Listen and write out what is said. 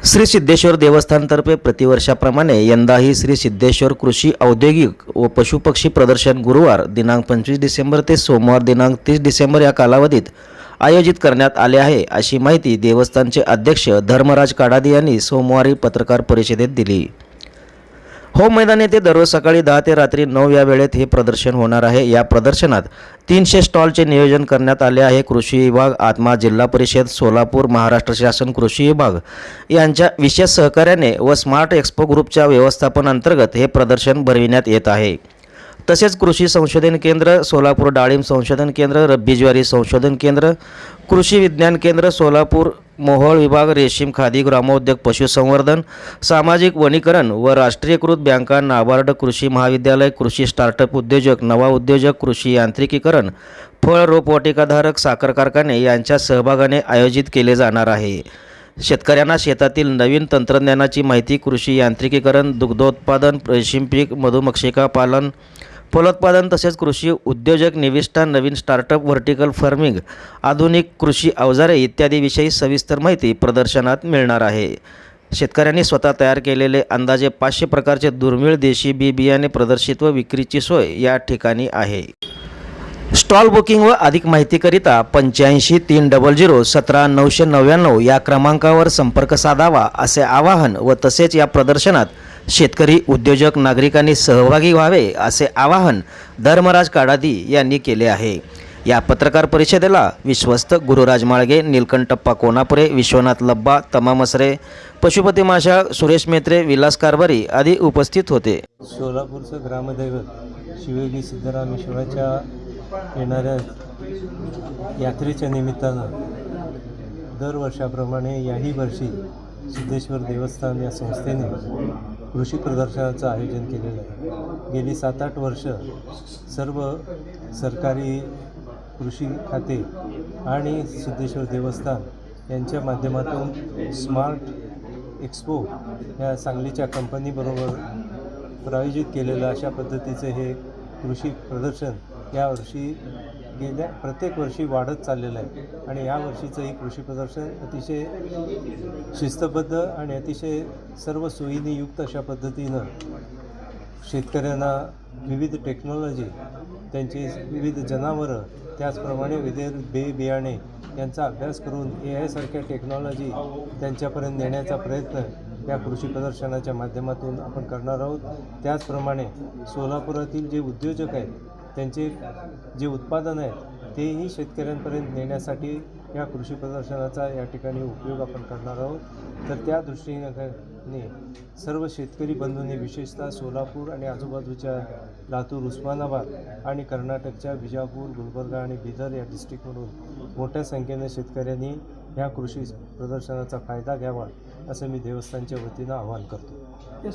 श्री सिद्धेश्वर देवस्थानतर्फे प्रतिवर्षाप्रमाणे यंदाही श्री सिद्धेश्वर कृषी औद्योगिक व पशुपक्षी प्रदर्शन गुरुवार दिनांक 25 डिसेंबर ते सोमवार दिनांक 30 डिसेंबर या कालावधीत आयोजित करण्यात आले आहे, अशी माहिती देवस्थानचे अध्यक्ष धर्मराज काडादी यांनी सोमवारी पत्रकार परिषदेत दिली। मैदान येथे दररोज सकाळी 10 ते रात्री 9 या वेळेत हे प्रदर्शन होणार आहे। या प्रदर्शनात 300 स्टॉलचे नियोजन करण्यात आले आहे। कृषी विभाग, आत्मा जिल्हा परिषद, सोलापूर, महाराष्ट्र शासन कृषी विभाग यांच्या विशेष सहकार्याने व स्मार्ट एक्सपो ग्रुपच्या व्यवस्थापन अंतर्गत हे प्रदर्शन भरविण्यात येत आहे। तसेच कृषी संशोधन केंद्र, सोलापूर डाळिंब संशोधन केंद्र, रब्बी ज्वारी संशोधन केंद्र, कृषी विज्ञान केंद्र सोलापूर, मोहोळ विभाग, रेशीम खादी, ग्रामोद्योग, पशुसंवर्धन, सामाजिक वनीकरण व राष्ट्रीयकृत बँका, नाबार्ड, कृषी महाविद्यालय, कृषी स्टार्टअप उद्योजक, नवा उद्योजक, कृषी यांत्रिकीकरण, फळ रोपवाटिकाधारक, साखर कारखाने यांच्या सहभागाने आयोजित केले जाणार आहे। शेतकऱ्यांना शेतातील नवीन तंत्रज्ञानाची माहिती, कृषी यांत्रिकीकरण, दुग्धोत्पादन, रेशीम पीक, मधुमक्षिका पालन, फलोत्पादन तसेच कृषी उद्योजक निविष्ठा, नवीन स्टार्टअप, व्हर्टिकल फार्मिंग, आधुनिक कृषी अवजारे इत्यादी विषयी सविस्तर माहिती प्रदर्शनात मिळणार आहे। शेतकऱ्यांनी स्वतः तयार केलेले अंदाजे 500 प्रकारचे दुर्मिळ देशी बी बियाणे प्रदर्शित व विक्रीची सोय या ठिकाणी आहे। स्टॉल बुकिंग व अधिक माहितीकरिता 85 300 17 999 या क्रमांकावर संपर्क साधावा असे आवाहन व तसेच या प्रदर्शनात शेतकरी, उद्योजक, नागरिकांनी सहभागी व्हावे असे आवाहन धर्मराज काडादी यांनी केले आहे। या पत्रकार परिषदेला विश्वस्त गुरुराज माळगे, नीलकंठप्पा कोनापुरे, विश्वनाथ लब्बा, तमा मसरे, पशुपती माशाळ, सुरेश मेत्रे, विलास कारभारी आदी उपस्थित होते। सोलापूरचं ग्रामदैवत शिवयोगी सिद्धरामेश्वराच्या येणाऱ्या यात्रेच्या निमित्तानं दरवर्षाप्रमाणे याही वर्षी सिद्धेश्वर देवस्थान या संस्थेने कृषी प्रदर्शनाचं आयोजन केलेलं आहे। गेली 7-8 वर्ष सर्व सरकारी कृषी खाते आणि सिद्धेश्वर देवस्थान यांच्या माध्यमातून स्मार्ट एक्सपो या सांगलीच्या कंपनीबरोबर प्रायोजित केलेलं अशा पद्धतीचे हे कृषी प्रदर्शन यावर्षी गेल्या प्रत्येक वर्षी वाढत चाललेलं आहे आणि यावर्षीचंही कृषी प्रदर्शन अतिशय शिस्तबद्ध आणि अतिशय सर्व सोयीने युक्त अशा पद्धतीनं शेतकऱ्यांना विविध टेक्नॉलॉजी, त्यांची विविध जनावरं, त्याचप्रमाणे विविध बियाणे यांचा अभ्यास करून AI सारख्या टेक्नॉलॉजी त्यांच्यापर्यंत नेण्याचा प्रयत्न या कृषी प्रदर्शनाच्या माध्यमातून आपण करणार आहोत। त्याचप्रमाणे सोलापुरातील जे उद्योजक आहेत त्यांचे जे उत्पादन आहेत तेही शेतकऱ्यांपर्यंत नेण्यासाठी या कृषी प्रदर्शनाचा या ठिकाणी उपयोग आपण करणार आहोत। तर त्या दृष्टीने सर्व शेतकरी बंधूंनी विशेषतः सोलापूर आणि आजूबाजूच्या लातूर, उस्मानाबाद आणि कर्नाटकच्या बिजापूर, गुलबर्गा आणि बिदर या डिस्ट्रिक्टमधून मोठ्या संख्येने शेतकऱ्यांनी ह्या कृषी प्रदर्शनाचा फायदा घ्यावा असं मी देवस्थानच्या वतीनं आवाहन करतो।